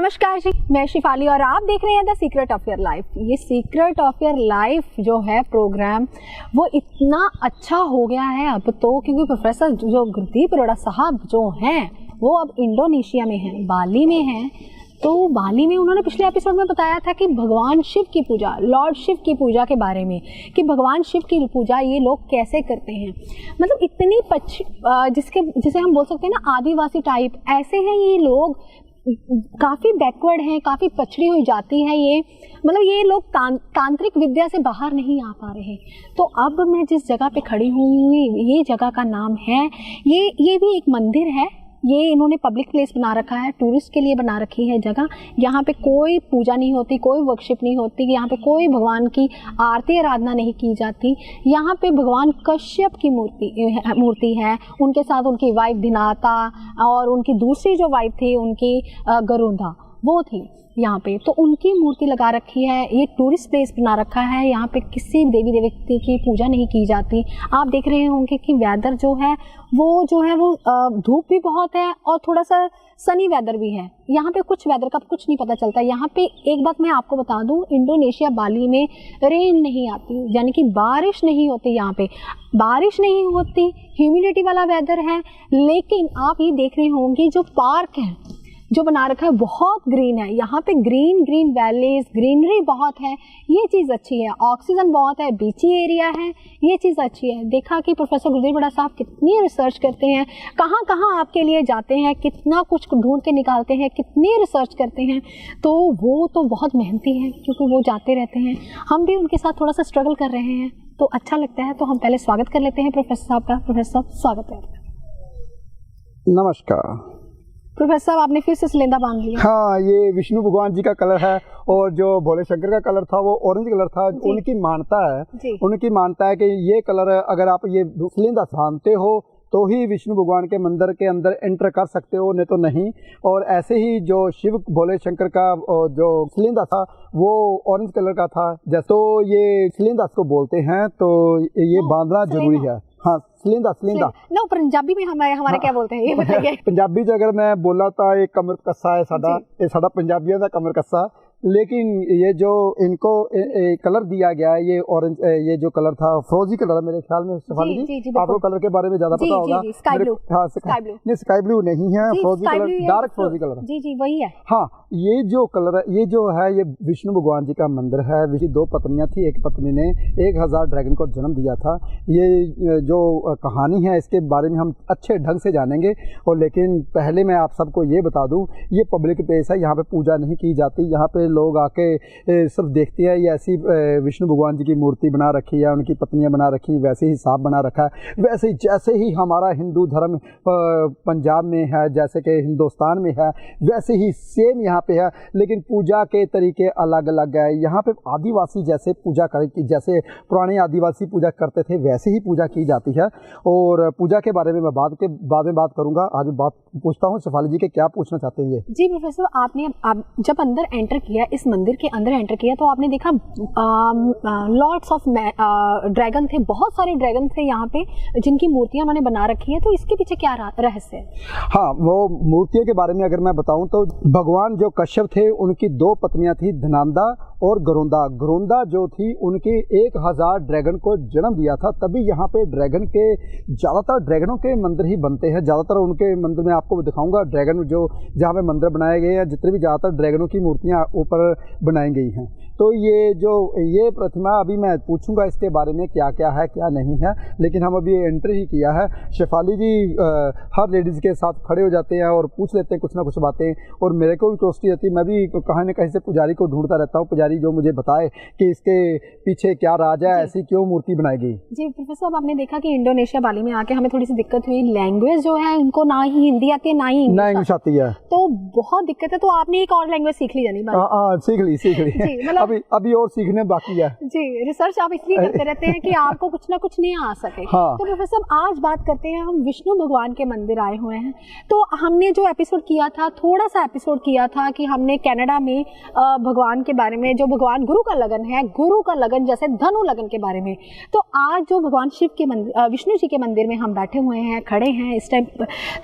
नमस्कार जी, मैं शिफाली और आप देख रहे हैं the secret of your life. ये सीक्रेट ऑफ योर लाइफ जो है प्रोग्राम वो इतना अच्छा हो गया है अब तो, क्योंकि प्रोफेसर जो गुरदीप अरोड़ा साहब जो हैं वो अब इंडोनेशिया में हैं, बाली में हैं। तो बाली में उन्होंने पिछले एपिसोड में बताया था कि भगवान शिव की पूजा, लॉर्ड शिव की पूजा के बारे में, कि भगवान शिव की पूजा ये लोग कैसे करते हैं। मतलब इतनी जिसे हम बोल सकते हैं ना आदिवासी टाइप, ऐसे हैं ये लोग, काफ़ी बैकवर्ड हैं, काफ़ी पछड़ी हुई जाती है ये। मतलब ये लोग तांत्रिक विद्या से बाहर नहीं आ पा रहे। तो अब मैं जिस जगह पे खड़ी हुई, ये जगह का नाम है, ये भी एक मंदिर है। ये इन्होंने पब्लिक प्लेस बना रखा है, टूरिस्ट के लिए बना रखी है जगह। यहाँ पे कोई पूजा नहीं होती, कोई वर्शिप नहीं होती, यहाँ पे कोई भगवान की आरती आराधना नहीं की जाती। यहाँ पे भगवान कश्यप की मूर्ति है, उनके साथ उनकी वाइफ दिनाता और उनकी दूसरी जो वाइफ थी उनकी गरुंधा, वो थी यहाँ पे। तो उनकी मूर्ति लगा रखी है। ये टूरिस्ट प्लेस बना रखा है, यहाँ पे किसी देवी देवता की पूजा नहीं की जाती। आप देख रहे होंगे कि वेदर जो है वो धूप भी बहुत है और थोड़ा सा सनी वेदर भी है। यहाँ पे कुछ वेदर का कुछ नहीं पता चलता। यहाँ पे एक बात मैं आपको बता दूँ, इंडोनेशिया बाली में रेन नहीं आती, यानी कि बारिश नहीं होती। यहाँ पे बारिश नहीं होती, ह्यूमिडिटी वाला वेदर है। लेकिन आप ये देख रहे होंगे जो पार्क है जो बना रखा है बहुत ग्रीन है। यहाँ पे ग्रीन वैलीज, ग्रीनरी बहुत है, ये चीज़ अच्छी है। ऑक्सीजन बहुत है, बीची एरिया है, ये चीज़ अच्छी है। देखा कि प्रोफेसर गुरदीप अरोड़ा साहब कितनी रिसर्च करते हैं, कहाँ कहाँ आपके लिए जाते हैं, कितना कुछ ढूंढ के निकालते हैं, कितनी रिसर्च करते हैं। तो वो तो बहुत मेहनती हैं, क्योंकि वो जाते रहते हैं। हम भी उनके साथ थोड़ा सा स्ट्रगल कर रहे हैं, तो अच्छा लगता है। तो हम पहले स्वागत कर लेते हैं प्रोफेसर साहब का। प्रोफेसर साहब स्वागत है। नमस्कार प्रोफेसर साहब, आपने फिर से सिलेंडर बांध लिया। हाँ, ये विष्णु भगवान जी का कलर है और जो भोले शंकर का कलर था वो ऑरेंज कलर था। उनकी मानता है कि ये कलर अगर आप ये सिलेंडर बांधते हो तो ही विष्णु भगवान के मंदिर के अंदर एंटर कर सकते हो, नहीं तो नहीं। और ऐसे ही जो शिव भोले शंकर का जो सिलेंडर था वो ऑरेंज कलर का था। जैसे तो ये सिलेंडर को बोलते हैं, तो ये बांधना जरूरी है। हाँ, सिलेंडर नो, पंजाबी में हमारे क्या बोलते हैं ये बताइए। पंजाबी जो अगर मैं बोला था, एक कमर कस्सा है साडा, ये साडा पंजाबियों का कमर कस्सा। लेकिन ये जो इनको कलर दिया गया है, ये ऑरेंज, ये जो कलर था फ्रोजी कलर, मेरे ख्याल में शिफाली जी आपको कलर के बारे में ज्यादा पता होगा। Sky blue. हाँ, स्काई ब्लू नहीं है, फ्रोजी कलर, डार्क फ्रोजी कलर। जी वही है। हाँ, ये जो कलर है, ये जो है, ये विष्णु भगवान जी का मंदिर है। विष्णु दो पत्नियां थी, एक पत्नी ने 1000 ड्रैगन को जन्म दिया था। ये जो कहानी है इसके बारे में हम अच्छे ढंग से जानेंगे। और लेकिन पहले मैं आप सबको ये बता दूं, ये पब्लिक प्लेस है, यहाँ पे पूजा नहीं की जाती। यहाँ पे लोग आके सब देखते हैं। ये ऐसी विष्णु भगवान जी की मूर्ति बना रखी है, उनकी पत्नियां बना रखी, वैसे ही सांप बना रखा है। वैसे ही जैसे ही हमारा हिंदू धर्म पंजाब में है, जैसे कि हिंदुस्तान में है, वैसे ही सेम यहाँ पे है। लेकिन पूजा के तरीके अलग अलग है। यहाँ पे आदिवासी जैसे पूजा करें, जैसे पुराने आदिवासी पूजा करते थे, वैसे ही पूजा की जाती है। और पूजा के बारे में मैं बाद में बात करूंगा। आज बात पूछता हूँ शिफाली जी के, क्या पूछना चाहते हैं ये? जी प्रोफेसर, आपने जब अंदर एंटर किया, इस मंदिर के अंदर एंटर किया, तो आपने देखा लॉट्स ऑफ ड्रैगन थे, बहुत सारे ड्रैगन थे यहाँ पे, जिनकी मूर्तियां उन्होंने बना रखी है। तो इसके पीछे क्या रहस्य है? हाँ, वो मूर्तियों के बारे में अगर मैं बताऊं तो भगवान जो कश्यप थे, उनकी 2 पत्नियां थी, धनांदा और गरुंदा जो थी, उनके 1000 ड्रैगन को जन्म दिया था। तभी यहाँ पे ज़्यादातर ड्रैगनों के मंदिर ही बनते हैं। ज़्यादातर उनके मंदिर में आपको दिखाऊंगा, ड्रैगन जो जहाँ पे मंदिर बनाए गए हैं, जितने भी ज़्यादातर ड्रैगनों की मूर्तियाँ ऊपर बनाई गई हैं। तो ये प्रतिमा, अभी मैं पूछूंगा इसके बारे में क्या क्या है क्या नहीं है। लेकिन हम अभी एंट्री ही किया है। शेफाली जी हर लेडीज़ के साथ खड़े हो जाते हैं और पूछ लेते हैं कुछ ना कुछ बातें, और मेरे को भी क्यूरियोसिटी रहती है। मैं भी कहीं ना कहीं से पुजारी को ढूंढता रहता हूँ, पुजारी जो मुझे बताए कि इसके पीछे क्या राज है, ऐसी क्यों मूर्ति बनाई गई। जी प्रोफेसर साहब, आपने देखा कि इंडोनेशिया बाली में आके हमें थोड़ी सी दिक्कत हुई। लैंग्वेज जो है, इनको ना ही हिंदी आती है ना ही इंग्लिश आती है, तो बहुत दिक्कत है। तो आपने एक और लैंग्वेज सीख ली जानी? सीख ली अभी और सीखने बाकी है। जी, रिसर्च आप इसलिए करते रहते हैं कि आपको कुछ ना कुछ नहीं आ सके। हाँ। तो प्रोफेसर आज बात करते हैं, हम विष्णु भगवान के मंदिर आए हुए हैं। तो हमने जो एपिसोड किया था, थोड़ा सा एपिसोड किया था कि हमने कनाडा में भगवान के बारे में, जो भगवान गुरु का लगन है, गुरु का लगन जैसे धनु लगन के बारे में। तो आज जो भगवान शिव के मंदिर, विष्णु जी के मंदिर में हम बैठे हुए हैं, खड़े हैं इस टाइम,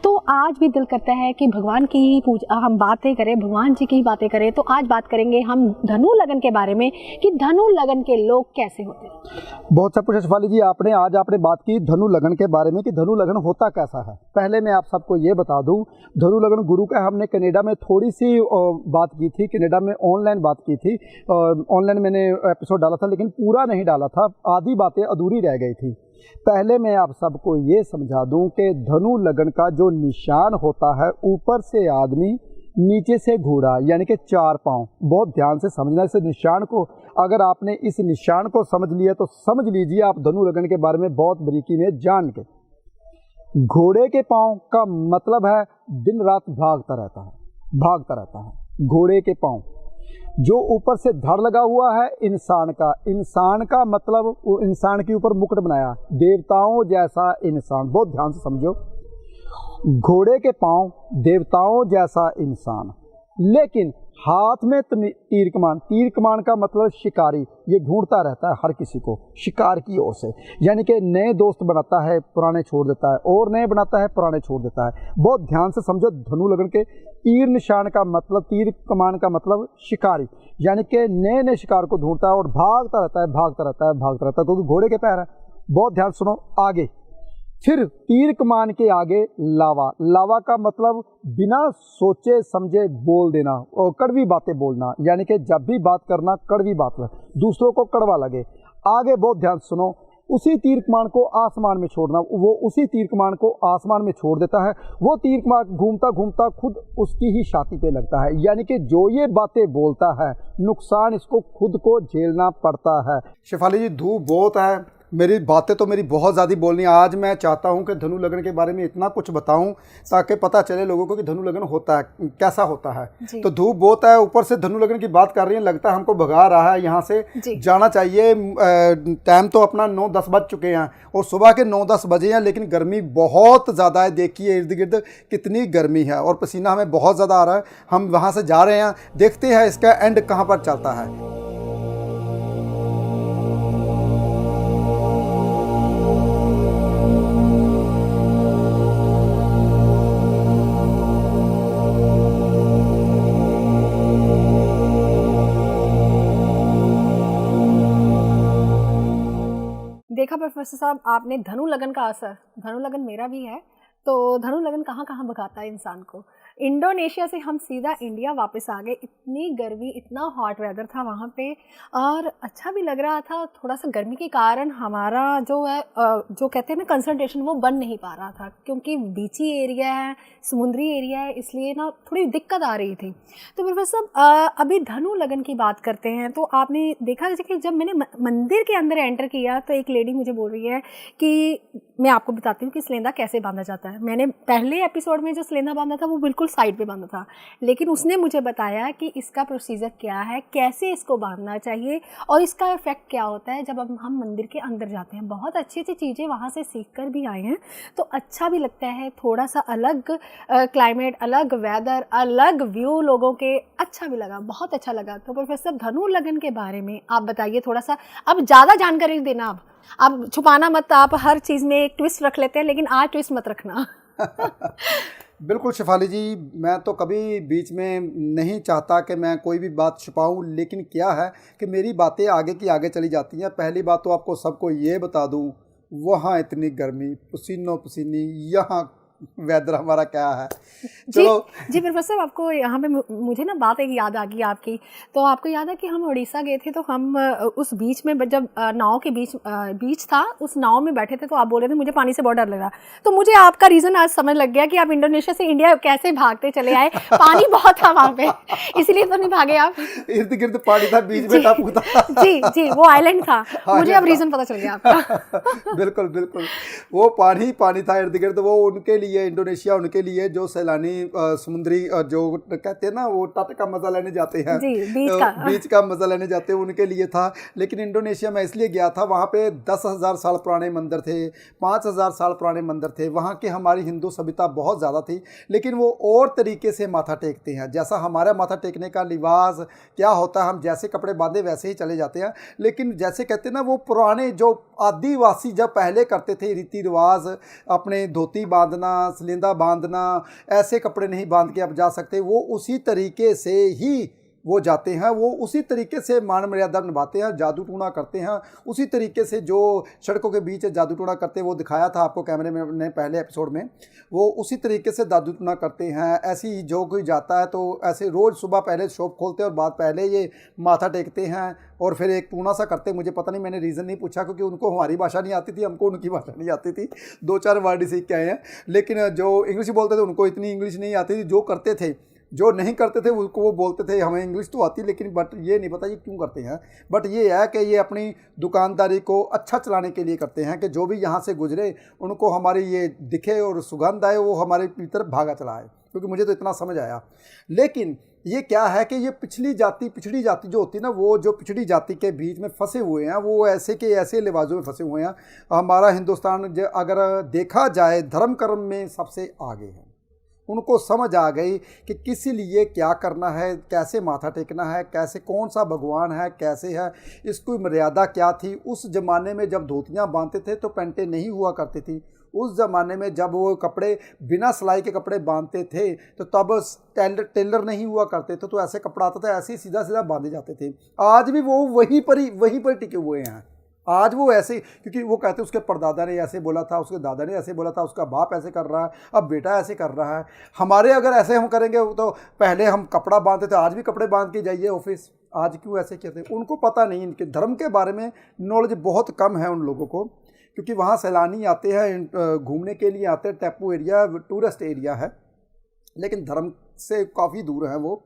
तो आज भी दिल करता है कि भगवान की ही पूजा हम बातें करें, भगवान जी की ही बातें करें। तो आज बात करेंगे हम धनु लगन के बारे में कि धनु लगन के लोग कैसे होते हैं। बहुत सब कुछ शिफाली जी, आज आपने बात की धनु लगन के बारे में कि धनु लगन होता कैसा है। पहले मैं आप सबको ये बता दूं, धनु लगन गुरु का हमने कनाडा में थोड़ी सी बात की थी, कनाडा में ऑनलाइन बात की थी, ऑनलाइन मैंने एपिसोड डाला था लेकिन पूरा नहीं डाला था, आधी बातें अधूरी रह गई थी। पहले मैं आप सबको ये समझा दूं कि धनु लगन का जो निशान होता है, ऊपर से आदमी नीचे से घोड़ा, यानी कि 4 पांव। बहुत ध्यान से समझना इस निशान को। अगर आपने इस निशान को समझ लिया तो समझ लीजिए आप धनु लगन के बारे में बहुत बारीकी में जान के। घोड़े के पांव का मतलब है दिन रात भागता रहता है। घोड़े के पांव जो ऊपर से धड़ लगा हुआ है इंसान का मतलब इंसान के ऊपर मुकुट बनाया, देवताओं जैसा इंसान। बहुत ध्यान से समझो, घोड़े के पांव देवताओं जैसा इंसान, लेकिन हाथ में तीर कमान का मतलब शिकारी। ये ढूंढता रहता है हर किसी को शिकार की ओर से, यानी कि नए दोस्त बनाता है, पुराने छोड़ देता है, और नए बनाता है, पुराने छोड़ देता है। बहुत ध्यान से समझो, धनु लगन के तीर निशान का मतलब, तीर कमान का मतलब शिकारी, यानी कि नए नए शिकार को ढूंढता है और भागता रहता है क्योंकि घोड़े के पैर है। बहुत ध्यान सुनो आगे। फिर तीर कमान के आगे लावा का मतलब बिना सोचे समझे बोल देना और कड़वी बातें बोलना, यानी कि जब भी बात करना कड़वी बात है, दूसरों को कड़वा लगे। आगे बहुत ध्यान सुनो, उसी तीर कमान को आसमान में छोड़ना, वो उसी तीर कमान को आसमान में छोड़ देता है। वो तीर कमान घूमता घूमता खुद उसकी ही छाती पे लगता है, यानी कि जो ये बातें बोलता है नुकसान इसको खुद को झेलना पड़ता है। शिफाली जी, धूप बहुत है, मेरी बातें तो मेरी बहुत ज़्यादा बोलनी है। आज मैं चाहता हूं कि धनु लगन के बारे में इतना कुछ बताऊं ताकि पता चले लोगों को कि धनु लगन होता है कैसा होता है। तो धूप बहुत है, ऊपर से धनु लगन की बात कर रही है, लगता है हमको भगा रहा है, यहाँ से जाना चाहिए। टाइम तो अपना 9-10 बज चुके हैं और सुबह के 9-10 बजे हैं, लेकिन गर्मी बहुत ज़्यादा है। देखिए इर्द गिर्द कितनी गर्मी है और पसीना हमें बहुत ज़्यादा आ रहा है। हम वहाँ से जा रहे हैं, देखते हैं इसका एंड कहाँ पर चलता है। देखा प्रोफेसर साहब आपने धनु लगन का असर। धनु लगन मेरा भी है, तो धनु लगन कहाँ कहाँ भगाता है इंसान को। इंडोनेशिया से हम सीधा इंडिया वापस आ गए। इतनी गर्मी, इतना हॉट वेदर था वहाँ पे और अच्छा भी लग रहा था। थोड़ा सा गर्मी के कारण हमारा जो है जो कहते हैं ना कंसंट्रेशन, वो बन नहीं पा रहा था क्योंकि बीची एरिया है, समुद्री एरिया है, इसलिए ना थोड़ी दिक्कत आ रही थी। तो प्रोफेसर साहब अभी धनु लगन की बात करते हैं। तो आपने देखा कि जब मैंने मंदिर के अंदर एंटर किया तो एक लेडी मुझे बोल रही है कि मैं आपको बताती हूँ कि सलेंदा कैसे बांधा जाता है। मैंने पहले एपिसोड में जो सलेंदा बांधा था वो बिल्कुल साइड पे बांधा था, लेकिन उसने मुझे बताया कि इसका प्रोसीजर क्या है, कैसे इसको बांधना चाहिए और इसका इफेक्ट क्या होता है जब हम मंदिर के अंदर जाते हैं। बहुत अच्छी अच्छी चीज़ें वहाँ से सीख कर भी आए हैं, तो अच्छा भी लगता है। थोड़ा सा अलग क्लाइमेट, अलग वेदर, अलग व्यू लोगों के, अच्छा भी लगा, बहुत अच्छा लगा। तो प्रोफेसर धनु लगन के बारे में आप बताइए थोड़ा सा। अब ज़्यादा जानकारी देना, आप छुपाना मत। आप हर चीज़ में एक ट्विस्ट रख लेते हैं, लेकिन आज ट्विस्ट मत रखना। बिल्कुल शिफाली जी, मैं तो कभी बीच में नहीं चाहता कि मैं कोई भी बात छुपाऊं, लेकिन क्या है कि मेरी बातें आगे की आगे चली जाती हैं। पहली बात तो आपको सबको ये बता दूं, वहाँ इतनी गर्मी, पसीनो पसीनी, यहाँ वेदर हमारा क्या है। चलो जी प्रोफेसर, आपको यहाँ पे मुझे ना बात एक याद आ गई आपकी। तो आपको याद है कि हम उड़ीसा गए थे, तो हम उस बीच में जब नाव के बीच था, उस नाव में बैठे थे, तो आप बोल रहे थे मुझे पानी से बहुत डर लग रहा। तो मुझे आपका रीज़न आज समझ लग गया कि आप इंडोनेशिया से इंडिया कैसे भागते चले आए। पानी बहुत था वहाँ पे, इसलिए तो नहीं भागे आप। इर्द गिर्द पानी था, बीच में टापू था। जी, वो आइलैंड था। मुझे अब रीज़न पता चल गया आपका। बिल्कुल बिल्कुल, वो पानी था इर्द गिर्द। वो उनके लिए, इंडोनेशिया उनके लिए जो सैलानी समुद्री जो कहते हैं ना, वो तट का मजा लेने जाते हैं, बीच का मजा लेने जाते हैं, उनके लिए था। लेकिन इंडोनेशिया में इसलिए गया था, वहाँ पे 10,000 साल पुराने मंदिर थे, 5,000 साल पुराने मंदिर थे। वहाँ की हमारी हिंदू सभ्यता बहुत ज़्यादा थी, लेकिन वो और तरीके से माथा टेकते हैं। जैसा हमारा माथा टेकने का लिबास क्या होता है, हम जैसे कपड़े बांधे वैसे ही चले जाते हैं। लेकिन जैसे कहते हैं ना, वो पुराने जो आदिवासी जब पहले करते थे रीति रिवाज, अपने धोती बांधना, सलिंदा बांधना, ऐसे कपड़े नहीं बांध के आप जा सकते। वो उसी तरीके से ही वो जाते हैं, वो उसी तरीके से मान मर्यादा निभाते हैं, जादू टूना करते हैं उसी तरीके से जो सड़कों के बीच जादू टूना करते हैं। वो दिखाया था आपको कैमरे में ने पहले एपिसोड में, वो उसी तरीके से जादू टूना करते हैं। ऐसे ही जो कोई जाता है तो ऐसे रोज़ सुबह पहले शॉप खोलते हैं और बाद पहले ये माथा टेकते हैं और फिर एक टूना सा करते हैं। मुझे पता नहीं, मैंने रीज़न नहीं पूछा क्योंकि उनको हमारी भाषा नहीं आती थी, हमको उनकी भाषा नहीं आती थी। 2-4 वर्ड ही सीख के आए हैं, लेकिन जो इंग्लिश बोलते थे उनको इतनी इंग्लिश नहीं आती थी। जो करते थे, जो नहीं करते थे उसको वो बोलते थे हमें इंग्लिश तो आती, लेकिन बट ये नहीं पता ये क्यों करते हैं। बट ये है कि ये अपनी दुकानदारी को अच्छा चलाने के लिए करते हैं कि जो भी यहाँ से गुजरे उनको हमारी ये दिखे और सुगंध आए, वो हमारे तरफ भागा चला है। क्योंकि मुझे तो इतना समझ आया। लेकिन ये क्या है कि ये पिछड़ी जाति जो होती है ना, वो जो पिछड़ी जाति के बीच में फंसे हुए हैं, वो ऐसे के ऐसे लिबाजों में फंसे हुए हैं। हमारा हिंदुस्तान अगर देखा जाए धर्म कर्म में सबसे आगे है। उनको समझ आ गई कि किसी लिए क्या करना है, कैसे माथा टेकना है, कैसे कौन सा भगवान है, कैसे है, इसकी मर्यादा क्या थी। उस ज़माने में जब धोतियाँ बांधते थे तो पैंटें नहीं हुआ करती थी। उस ज़माने में जब वो कपड़े बिना सिलाई के कपड़े बांधते थे तो तब टेलर नहीं हुआ करते थे, तो ऐसे कपड़ा आता था, ऐसे ही सीधा सीधा बांधे जाते थे। आज भी वो वहीं पर टिके हुए हैं। आज वो ऐसे, क्योंकि वो कहते हैं उसके परदादा ने ऐसे बोला था, उसके दादा ने ऐसे बोला था, उसका बाप ऐसे कर रहा है, अब बेटा ऐसे कर रहा है। हमारे अगर ऐसे हम करेंगे तो पहले हम कपड़ा बांधते थे, आज भी कपड़े बांध के जाइए ऑफिस, आज क्यों ऐसे कहते हैं। उनको पता नहीं, इनके धर्म के बारे में नॉलेज बहुत कम है उन लोगों को, क्योंकि वहाँ सैलानी आते हैं, घूमने के लिए आते हैं। टापू एरिया टूरिस्ट एरिया है, लेकिन धर्म से काफ़ी दूर हैं वो।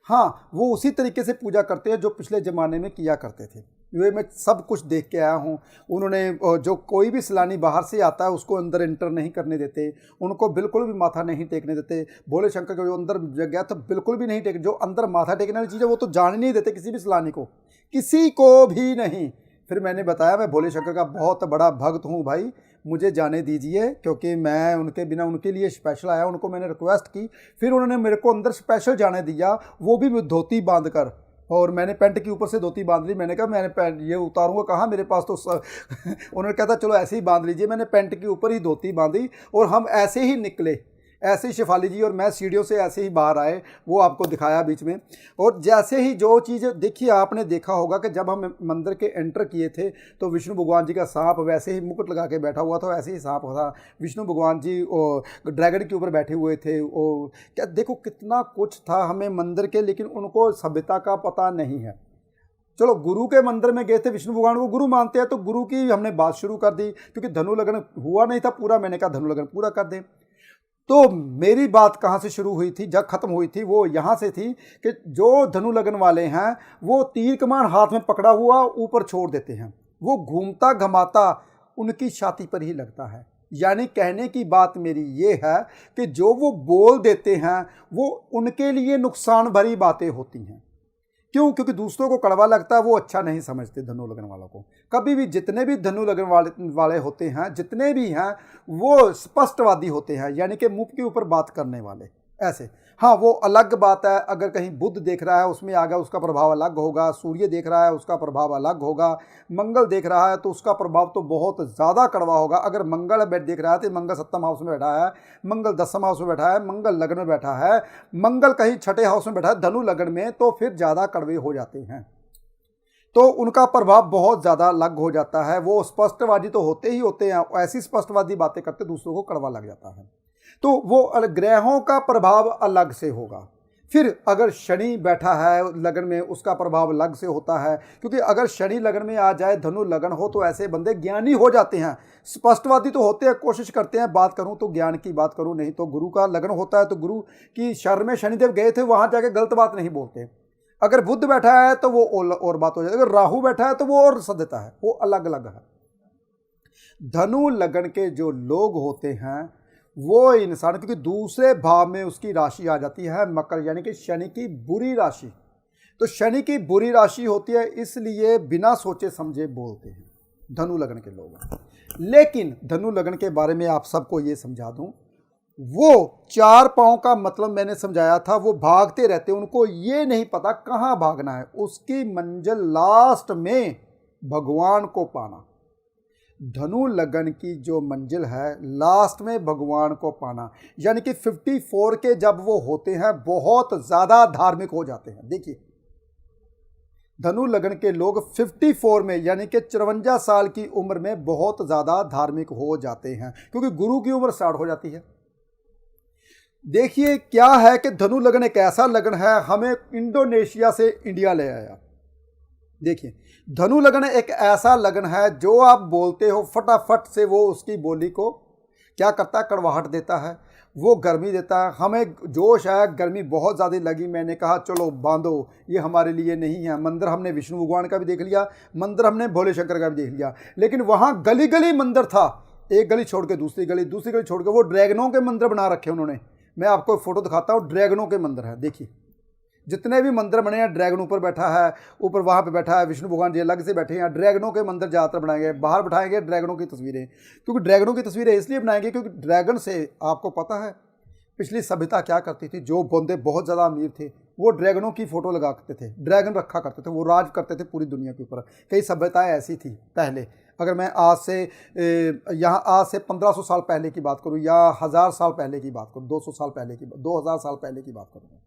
हाँ, वो उसी तरीके से पूजा करते हैं जो पिछले ज़माने में किया करते थे। ये मैं सब कुछ देख के आया हूँ। उन्होंने जो कोई भी सैलानी बाहर से आता है उसको अंदर एंटर नहीं करने देते, उनको बिल्कुल भी माथा नहीं टेकने देते। भोले शंकर का जो अंदर गया तो बिल्कुल भी नहीं टेक, जो अंदर माथा टेकने वाली चीज़ है वो तो जाने नहीं देते किसी भी सैलानी को, किसी को भी नहीं। फिर मैंने बताया मैं भोले शंकर का बहुत बड़ा भक्त हूँ भाई, मुझे जाने दीजिए, क्योंकि मैं उनके बिना उनके लिए स्पेशल आया। उनको मैंने रिक्वेस्ट की, फिर उन्होंने मेरे को अंदर स्पेशल जाने दिया, वो भी धोती बांध कर, और मैंने पैंट के ऊपर से धोती बांध ली। मैंने कहा मैंने पैंट ये उतारूंगा कहाँ, मेरे पास तो उन्होंने कहा था चलो ऐसे ही बांध लीजिए। मैंने पैंट के ऊपर ही धोती बांधी और हम ऐसे ही निकले, ऐसे ही शेफाली जी और मैं सीढ़ियों से ऐसे ही बाहर आए, वो आपको दिखाया बीच में। और जैसे ही जो चीज़ देखिए, आपने देखा होगा कि जब हम मंदिर के एंटर किए थे तो विष्णु भगवान जी का सांप वैसे ही मुकुट लगा के बैठा हुआ था, वैसे ही सांप था। विष्णु भगवान जी ड्रैगन के ऊपर बैठे हुए थे। और क्या देखो कितना कुछ था हमें मंदिर के, लेकिन उनको सभ्यता का पता नहीं है। चलो गुरु के मंदिर में गए थे, विष्णु भगवान वो गुरु मानते हैं, तो गुरु की हमने बात शुरू कर दी, क्योंकि धनु लगन हुआ नहीं था पूरा। मैंने कहा धनु लगन पूरा कर दें। तो मेरी बात कहाँ से शुरू हुई थी, जब ख़त्म हुई थी, वो यहाँ से थी कि जो धनु लगन वाले हैं वो तीर कमान हाथ में पकड़ा हुआ ऊपर छोड़ देते हैं, वो घूमता घमाता उनकी छाती पर ही लगता है। यानी कहने की बात मेरी ये है कि जो वो बोल देते हैं वो उनके लिए नुकसान भरी बातें होती हैं। क्यों? क्योंकि दूसरों को कड़वा लगता है, वो अच्छा नहीं समझते धनु लगन वालों को। कभी भी जितने भी धनु लगन वाले होते हैं, जितने भी हैं, वो स्पष्टवादी होते हैं, यानी कि मुंह के ऊपर बात करने वाले ऐसे। हाँ, वो अलग बात है, अगर कहीं बुध देख रहा है उसमें आ गया, उसका प्रभाव अलग होगा। सूर्य देख रहा है उसका प्रभाव अलग होगा। मंगल देख रहा है तो उसका प्रभाव तो बहुत ज़्यादा कड़वा होगा। अगर मंगल देख रहा है तो मंगल 7th हाउस में बैठा है, मंगल 10th हाउस में बैठा है, मंगल लगन में बैठा है, मंगल कहीं 6ठे हाउस में बैठा है धनु लगन में, तो फिर ज़्यादा कड़वे हो जाते हैं, तो उनका प्रभाव बहुत ज़्यादा अलग हो जाता है। वो स्पष्टवादी तो होते ही होते हैं, ऐसी स्पष्टवादी बातें करते दूसरों को कड़वा लग जाता है। तो वो ग्रहों का प्रभाव अलग से होगा। फिर अगर शनि बैठा है लगन में, उसका प्रभाव अलग से होता है, क्योंकि अगर शनि लगन में आ जाए, धनु लगन हो, तो ऐसे बंदे ज्ञानी हो जाते हैं। स्पष्टवादी तो होते हैं, कोशिश करते हैं, बात करूं तो ज्ञान की बात करूं, नहीं तो गुरु का लगन होता है तो गुरु की शरण में शनिदेव गए थे, वहां जाके गलत बात नहीं बोलते। अगर बुध बैठा है तो वो और बात हो जाती है, अगर राहु बैठा है तो वो और सदता है, वो अलग अलग है। धनु लगन के जो लोग होते हैं वो इंसान, क्योंकि दूसरे भाव में उसकी राशि आ जाती है मकर, यानी कि शनि की बुरी राशि। तो शनि की बुरी राशि होती है, इसलिए बिना सोचे समझे बोलते हैं धनु लगन के लोग। लेकिन धनु लगन के बारे में आप सबको ये समझा दूं, वो 4 पाँव का मतलब मैंने समझाया था, वो भागते रहते, उनको ये नहीं पता कहाँ भागना है। उसकी मंजिल लास्ट में भगवान को पाना। धनु लगन की जो मंजिल है लास्ट में भगवान को पाना, यानी कि 54 के जब वो होते हैं बहुत ज़्यादा धार्मिक हो जाते हैं। देखिए धनु लगन के लोग 54 में यानी कि 54 साल की उम्र में बहुत ज़्यादा धार्मिक हो जाते हैं, क्योंकि गुरु की उम्र स्टार्ट हो जाती है। देखिए क्या है कि धनु लगन एक ऐसा लगन है, हमें इंडोनेशिया से इंडिया ले आया। देखिए धनु लगन एक ऐसा लगन है जो आप बोलते हो फटाफट से वो उसकी बोली को क्या करता है, कड़वाहट देता है, वो गर्मी देता है। हमें जोश है, गर्मी बहुत ज़्यादा लगी, मैंने कहा चलो बांधो, ये हमारे लिए नहीं है। मंदिर हमने विष्णु भगवान का भी देख लिया, मंदिर हमने भोले शंकर का भी देख लिया, लेकिन वहाँ गली गली मंदिर था, एक गली छोड़ के दूसरी गली, दूसरी गली छोड़ के वो ड्रैगनों के मंदिर बना रखे उन्होंने। मैं आपको फोटो दिखाता हूँ, ड्रैगनों के मंदिर है। देखिए जितने भी मंदिर बने हैं, ड्रैगन ऊपर बैठा है, ऊपर वहाँ पे बैठा है विष्णु भगवान जी अलग से बैठे हैं। ड्रैगनों के मंदिर ज़्यादातर बनाएंगे, बाहर बिठाएंगे ड्रैगनों की तस्वीरें, क्योंकि ड्रैगनों की तस्वीरें इसलिए बनाएंगे क्योंकि ड्रैगन से आपको पता है पिछली सभ्यता क्या करती थी, जो बंदे बहुत ज़्यादा अमीर थे वो ड्रैगनों की फ़ोटो लगा करते थे, ड्रैगन रखा करते थे, वो राज करते थे पूरी दुनिया के ऊपर। कई सभ्यताएँ ऐसी थी पहले। अगर मैं आज से 1500 साल पहले की बात करूँ या 1000 साल पहले की बात करूँ, 200 साल पहले की, 2000 साल पहले की बात करूँ,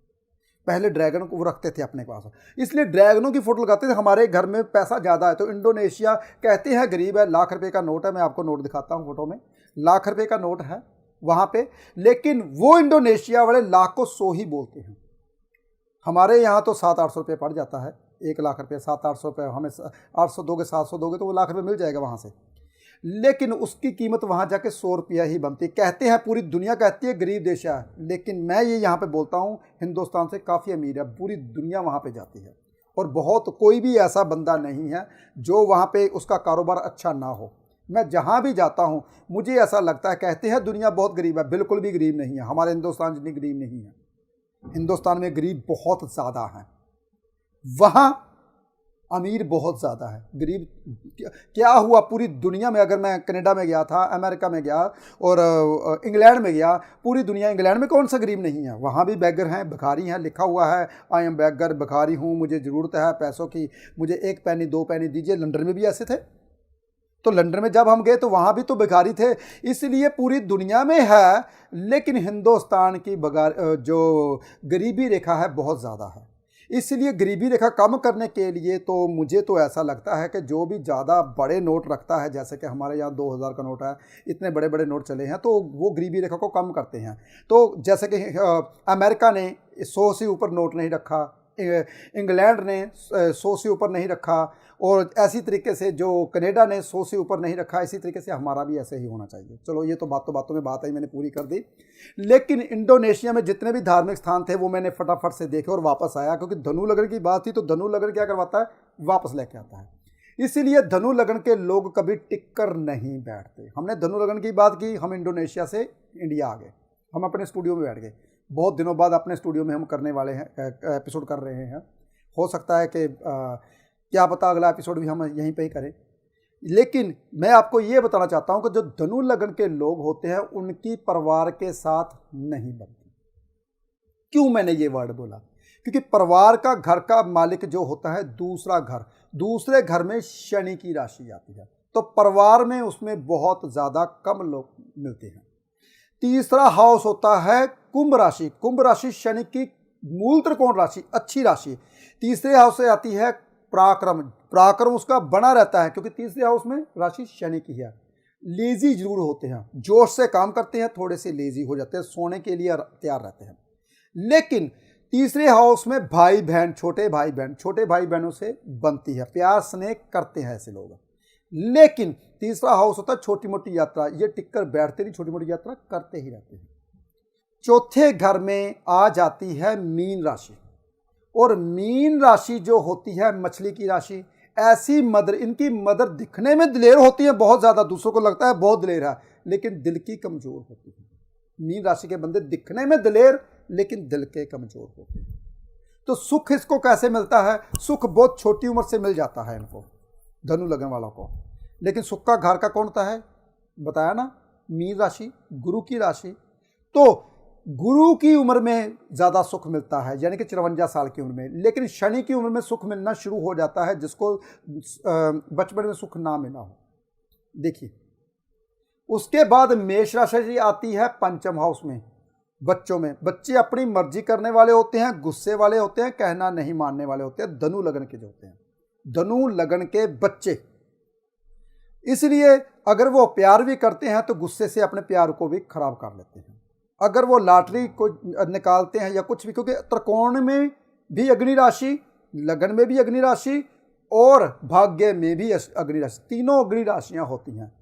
पहले ड्रैगन को वो रखते थे अपने पास, इसलिए ड्रैगनों की फ़ोटो लगाते थे। हमारे घर में पैसा ज़्यादा है तो इंडोनेशिया कहते हैं गरीब है, लाख रुपए का नोट है, मैं आपको नोट दिखाता हूँ, फोटो में लाख रुपए का नोट है वहाँ पे, लेकिन वो इंडोनेशिया वाले लाख को 100 ही बोलते हैं। हमारे यहाँ तो 700-800 रुपये पड़ जाता है, 1 लाख रुपये 700-800 रुपये, हमें 800 दोगे 700 दोगे तो वो लाख रुपये मिल जाएगा वहाँ से, लेकिन उसकी कीमत वहाँ जाके 100 रुपया ही बनती। कहते हैं पूरी दुनिया कहती है गरीब देश है, लेकिन मैं ये यहाँ पे बोलता हूँ हिंदुस्तान से काफ़ी अमीर है, पूरी दुनिया वहाँ पे जाती है और बहुत, कोई भी ऐसा बंदा नहीं है जो वहाँ पे उसका कारोबार अच्छा ना हो। मैं जहाँ भी जाता हूँ मुझे ऐसा लगता है, कहते हैं दुनिया बहुत गरीब है, बिल्कुल भी गरीब नहीं है, हमारे हिंदुस्तान जितनी गरीब नहीं है। हिंदुस्तान में गरीब बहुत ज़्यादा हैं, वहाँ अमीर बहुत ज़्यादा है। गरीब क्या हुआ पूरी दुनिया में, अगर मैं कनाडा में गया था, अमेरिका में गया और इंग्लैंड में गया, पूरी दुनिया, इंग्लैंड में कौन सा गरीब नहीं है, वहाँ भी बैगर हैं, भिखारी हैं, लिखा हुआ है आई एम बैगर, भिखारी हूँ, मुझे ज़रूरत है पैसों की, मुझे 1 पैनी 2 पैनी दीजिए। लंदन में भी ऐसे थे, तो लंदन में जब हम गए तो वहाँ भी तो भिखारी थे। इसलिए पूरी दुनिया में है, लेकिन हिंदुस्तान की जो गरीबी रेखा है बहुत ज़्यादा है। इसलिए गरीबी रेखा कम करने के लिए तो मुझे तो ऐसा लगता है कि जो भी ज़्यादा बड़े नोट रखता है, जैसे कि हमारे यहाँ 2000 का नोट है, इतने बड़े बड़े नोट चले हैं, तो वो गरीबी रेखा को कम करते हैं। तो जैसे कि अमेरिका ने 100 से ऊपर नोट नहीं रखा, इंग्लैंड ने 100 से ऊपर नहीं रखा, और ऐसी तरीके से जो कनाडा ने 100 से ऊपर नहीं रखा, इसी तरीके से हमारा भी ऐसे ही होना चाहिए। चलो ये तो बातों में बात है, मैंने पूरी कर दी। लेकिन इंडोनेशिया में जितने भी धार्मिक स्थान थे वो मैंने फटाफट से देखे और वापस आया, क्योंकि धनु लगन की बात थी तो धनु लगन क्या करवाता है, वापस लेके आता है। इसीलिए धनु लगन के लोग कभी टिक कर नहीं बैठते। हमने धनु लगन की बात की, हम इंडोनेशिया से इंडिया आ गए, हम अपने स्टूडियो में बैठ गए। बहुत दिनों बाद अपने स्टूडियो में हम करने वाले हैं, एपिसोड कर रहे हैं। हो सकता है कि क्या पता अगला एपिसोड भी हम यहीं पे ही करें। लेकिन मैं आपको ये बताना चाहता हूं कि जो धनु लगन के लोग होते हैं उनकी परिवार के साथ नहीं बनती। क्यों मैंने ये वर्ड बोला? क्योंकि परिवार का, घर का मालिक जो होता है दूसरा घर, दूसरे घर में शनि की राशि आती है, तो परिवार में उसमें बहुत ज़्यादा कम लोग मिलते हैं। तीसरा हाउस होता है कुंभ राशि। कुंभ राशि शनि की मूल त्रिकोण राशि, अच्छी राशि। तीसरे हाउस से आती है पराक्रम। पराक्रम उसका बना रहता है क्योंकि तीसरे हाउस में राशि शनि की है। लेजी जरूर होते हैं, जोश से काम करते हैं, थोड़े से लेजी हो जाते हैं, सोने के लिए तैयार रहते हैं। लेकिन तीसरे हाउस में भाई बहन, छोटे भाई बहनों से बनती है, प्यार स्नेह करते हैं ऐसे लोग। लेकिन तीसरा हाउस होता है छोटी मोटी यात्रा, ये टिककर बैठते नहीं, छोटी मोटी यात्रा करते ही रहते हैं। चौथे घर में आ जाती है मीन राशि, और मीन राशि जो होती है मछली की राशि। ऐसी मदर, इनकी मदर दिखने में दिलेर होती है बहुत ज़्यादा, दूसरों को लगता है बहुत दिलेर है, लेकिन दिल की कमज़ोर होती है। मीन राशि के बंदे दिखने में दिलेर लेकिन दिल के कमज़ोर होते हैं। तो सुख इसको कैसे मिलता है? सुख बहुत छोटी उम्र से मिल जाता है इनको, धनु लगन वालों को। लेकिन सुख का घर का कौन होता है? बताया ना, मीन राशि, गुरु की राशि। तो गुरु की उम्र में ज़्यादा सुख मिलता है, यानी कि 54 साल की उम्र में। लेकिन शनि की उम्र में सुख मिलना शुरू हो जाता है जिसको बचपन में सुख ना मिला हो। देखिए, उसके बाद मेष राशि आती है पंचम हाउस में। बच्चों में बच्चे अपनी मर्जी करने वाले होते हैं, गुस्से वाले होते हैं, कहना नहीं मानने वाले होते हैं, धनु लगन के जो होते हैं, धनु लगन के बच्चे। इसलिए अगर वो प्यार भी करते हैं तो गुस्से से अपने प्यार को भी खराब कर लेते हैं। अगर वो लॉटरी को निकालते हैं या कुछ भी, क्योंकि त्रिकोण में भी अग्नि राशि, लगन में भी अग्नि राशि और भाग्य में भी अग्नि राशि, तीनों अग्नि राशियां होती हैं।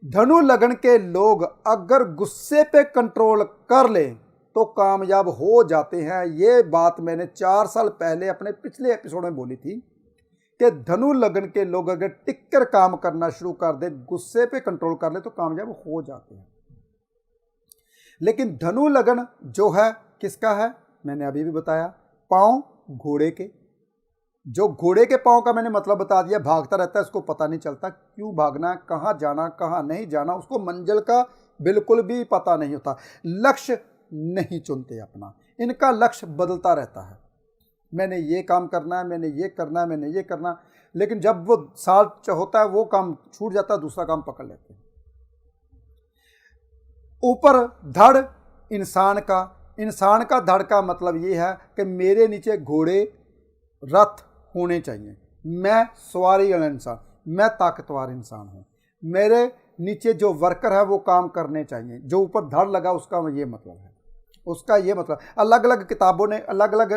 धनु लगन के लोग अगर गुस्से पे कंट्रोल कर लें तो कामयाब हो जाते हैं। ये बात मैंने 4 साल पहले अपने पिछले एपिसोड में बोली थी कि धनु लगन के लोग अगर टिक कर काम करना शुरू कर दे, गुस्से पे कंट्रोल कर ले तो कामयाब हो जाते हैं। लेकिन धनु लगन जो है किसका है, मैंने अभी भी बताया, पांव घोड़े के। जो घोड़े के पांव का मैंने मतलब बता दिया, भागता रहता है, उसको पता नहीं चलता क्यों भागना, कहाँ जाना, कहाँ नहीं जाना, उसको मंजिल का बिल्कुल भी पता नहीं होता, लक्ष्य नहीं चुनते अपना, इनका लक्ष्य बदलता रहता है। मैंने ये काम करना है, मैंने ये करना है, मैंने ये करना, लेकिन जब वो साल होता है वो काम छूट जाता है, दूसरा काम पकड़ लेते हैं। ऊपर धड़ इंसान का धड़ का मतलब ये है कि मेरे नीचे घोड़े रथ होने चाहिए, मैं सवारी वाला इंसान, मैं ताकतवर इंसान हूँ, मेरे नीचे जो वर्कर है वो काम करने चाहिए। जो ऊपर धड़ लगा उसका ये मतलब है, उसका ये मतलब अलग अलग किताबों ने अलग अलग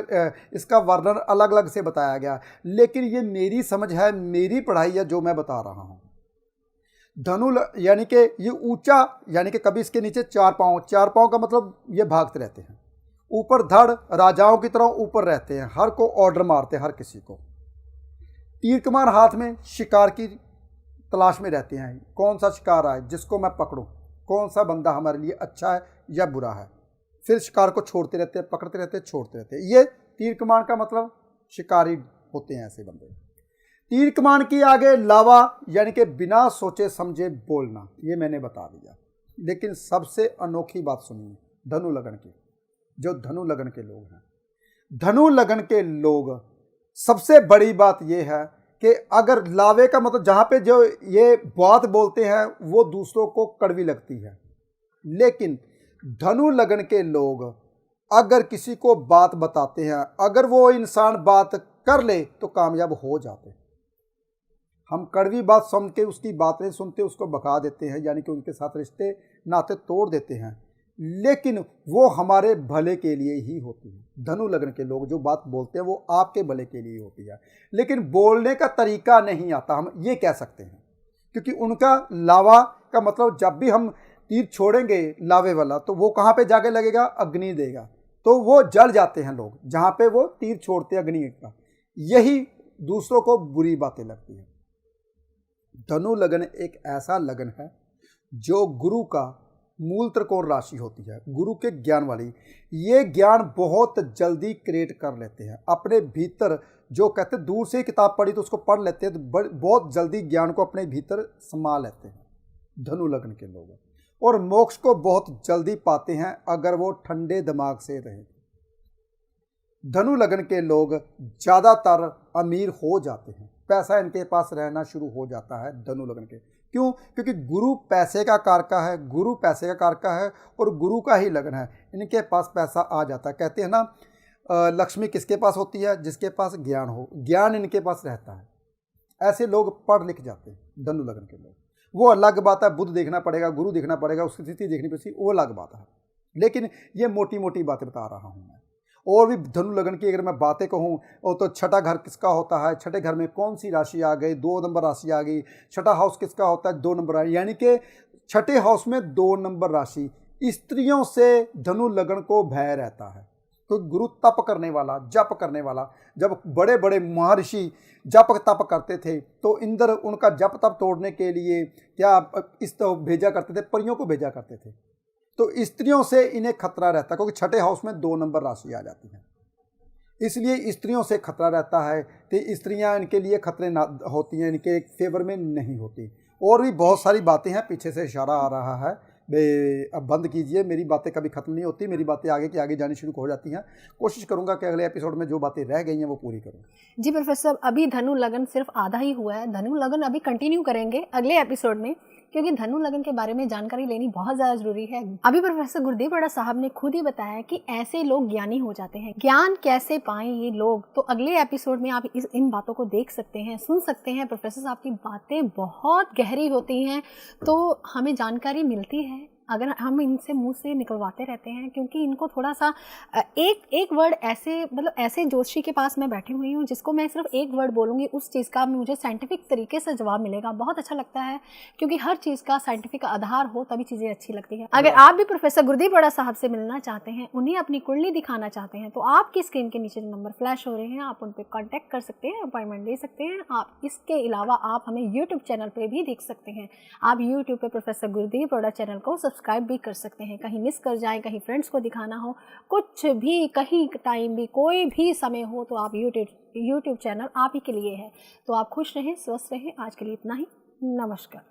इसका वर्णन अलग अलग से बताया गया, लेकिन ये मेरी समझ है, मेरी पढ़ाई है जो मैं बता रहा हूँ। धनु यानी कि ये ऊंचा, यानी कि कभी इसके नीचे 4 पाँव का मतलब ये भागते रहते हैं। ऊपर धड़ राजाओं की तरह ऊपर रहते हैं, हर को ऑर्डर मारते हैं, हर किसी को। तीर कमान हाथ में शिकार की तलाश में रहते हैं, कौन सा शिकार आए जिसको मैं पकड़ूं, कौन सा बंदा हमारे लिए अच्छा है या बुरा है। फिर शिकार को छोड़ते रहते हैं, पकड़ते रहते हैं, छोड़ते रहते हैं। ये तीर कमान का मतलब शिकारी होते हैं ऐसे बंदे। तीर कमान की आगे लावा यानी कि बिना सोचे समझे बोलना, ये मैंने बता दिया। लेकिन सबसे अनोखी बात सुनिए धनु लगन की, जो धनु लगन के लोग हैं, धनु लगन के लोग सबसे बड़ी बात यह है कि अगर लावे का मतलब जहाँ पे जो ये बात बोलते हैं वो दूसरों को कड़वी लगती है, लेकिन धनु लगन के लोग अगर किसी को बात बताते हैं, अगर वो इंसान बात कर ले तो कामयाब हो जाते हैं। हम कड़वी बात सुन के उसकी बातें सुनते उसको भगा देते हैं, यानी कि उनके साथ रिश्ते नाते तोड़ देते हैं, लेकिन वो हमारे भले के लिए ही होती है। धनु लगन के लोग जो बात बोलते हैं वो आपके भले के लिए होती है, लेकिन बोलने का तरीका नहीं आता, हम ये कह सकते हैं, क्योंकि उनका लावा का मतलब जब भी हम तीर छोड़ेंगे लावे वाला तो वो कहाँ पे जाके लगेगा, अग्नि देगा, तो वो जल जाते हैं लोग जहाँ पे वो तीर छोड़ते हैं अग्नि का। यही दूसरों को बुरी बातें लगती है। धनु लगन एक ऐसा लगन है जो गुरु का मूल त्रिकोण राशि होती है, गुरु के ज्ञान वाली। ये ज्ञान बहुत जल्दी क्रिएट कर लेते हैं अपने भीतर, जो कहते हैं दूर से किताब पढ़ी तो उसको पढ़ लेते हैं तो बहुत जल्दी ज्ञान को अपने भीतर समा लेते हैं धनु लगन के लोग, और मोक्ष को बहुत जल्दी पाते हैं अगर वो ठंडे दिमाग से रहें। धनु लगन के लोग ज़्यादातर अमीर हो जाते हैं, पैसा इनके पास रहना शुरू हो जाता है धनु लगन के। क्यों? क्योंकि गुरु पैसे का कारका है, गुरु पैसे का कारका है और गुरु का ही लगन है, इनके पास पैसा आ जाता है। कहते हैं ना लक्ष्मी किसके पास होती है, जिसके पास ज्ञान हो, ज्ञान इनके पास रहता है। ऐसे लोग पढ़ लिख जाते हैं धनु लगन के लोग। वो अलग बात है, बुद्ध देखना पड़ेगा, गुरु देखना पड़ेगा, उसकी स्थिति देखनी पड़ेगी, वो अलग बात है, लेकिन ये मोटी मोटी बातें बता रहा हूँ मैं। और भी धनु लगन की अगर मैं बातें कहूँ तो छठा घर किसका होता है, छठे घर में कौन सी राशि आ गई, 2 नंबर राशि आ गई, छठा हाउस किसका होता है, 2 नंबर, यानी कि छठे हाउस में 2 नंबर राशि। स्त्रियों से धनु लगन को भय रहता है, तो गुरु तप करने वाला, जप करने वाला, जब बड़े बड़े महर्षि जप तप करते थे तो इंद्र उनका जप तप तोड़ने के लिए क्या इस तो भेजा करते थे, परियों को भेजा करते थे। तो स्त्रियों से इन्हें खतरा रहता है, क्योंकि छठे हाउस में 2 नंबर राशि आ जाती है, इसलिए स्त्रियों से खतरा रहता है। तो स्त्रियां इनके लिए खतरे ना होती हैं, इनके फेवर में नहीं होती। और भी बहुत सारी बातें हैं, पीछे से इशारा आ रहा है, अब बंद कीजिए, मेरी बातें कभी ख़त्म नहीं होती, मेरी बातें आगे की आगे जानी शुरू हो जाती हैं। कोशिश करूंगा कि अगले एपिसोड में जो बातें रह गई हैं वो पूरी करूं। जी प्रोफेसर, अभी धनु लगन सिर्फ आधा ही हुआ है, धनु लगन अभी कंटिन्यू करेंगे अगले एपिसोड में, क्योंकि धनु लग्न के बारे में जानकारी लेनी बहुत ज़्यादा जरूरी है। अभी प्रोफेसर गुरदीप अरोड़ा साहब ने खुद ही बताया कि ऐसे लोग ज्ञानी हो जाते हैं। ज्ञान कैसे पाएं ये लोग, तो अगले एपिसोड में आप इन बातों को देख सकते हैं, सुन सकते हैं। प्रोफेसर साहब की बातें बहुत गहरी होती हैं, तो हमें जानकारी मिलती है अगर हम इनसे मुंह से निकलवाते रहते हैं, क्योंकि इनको थोड़ा सा एक वर्ड ऐसे, मतलब ऐसे जोशी के पास मैं बैठी हुई हूँ जिसको मैं सिर्फ एक वर्ड बोलूँगी, उस चीज़ का मुझे साइंटिफिक तरीके से जवाब मिलेगा। बहुत अच्छा लगता है, क्योंकि हर चीज़ का साइंटिफिक आधार हो तभी चीज़ें अच्छी लगती है। अगर आप भी प्रोफेसर गुरदीप अरोड़ा साहब से मिलना चाहते हैं, उन्हें अपनी कुंडली दिखाना चाहते हैं, तो आपकी स्क्रीन के नीचे जो नंबर फ्लैश हो रहे हैं, आप उन पर कॉन्टैक्ट कर सकते हैं, अपॉइंटमेंट ले सकते हैं। आप इसके अलावा आप हमें यूट्यूब चैनल पर भी देख सकते हैं। आप यूट्यूब पर प्रोफेसर गुरदीप अरोड़ा चैनल को सब्सक्राइब भी कर सकते हैं। कहीं मिस कर जाए, कहीं फ्रेंड्स को दिखाना हो, कुछ भी, कहीं टाइम भी, कोई भी समय हो, तो आप यूट्यूब चैनल आप ही के लिए है। तो आप खुश रहें, स्वस्थ रहें। आज के लिए इतना ही। नमस्कार।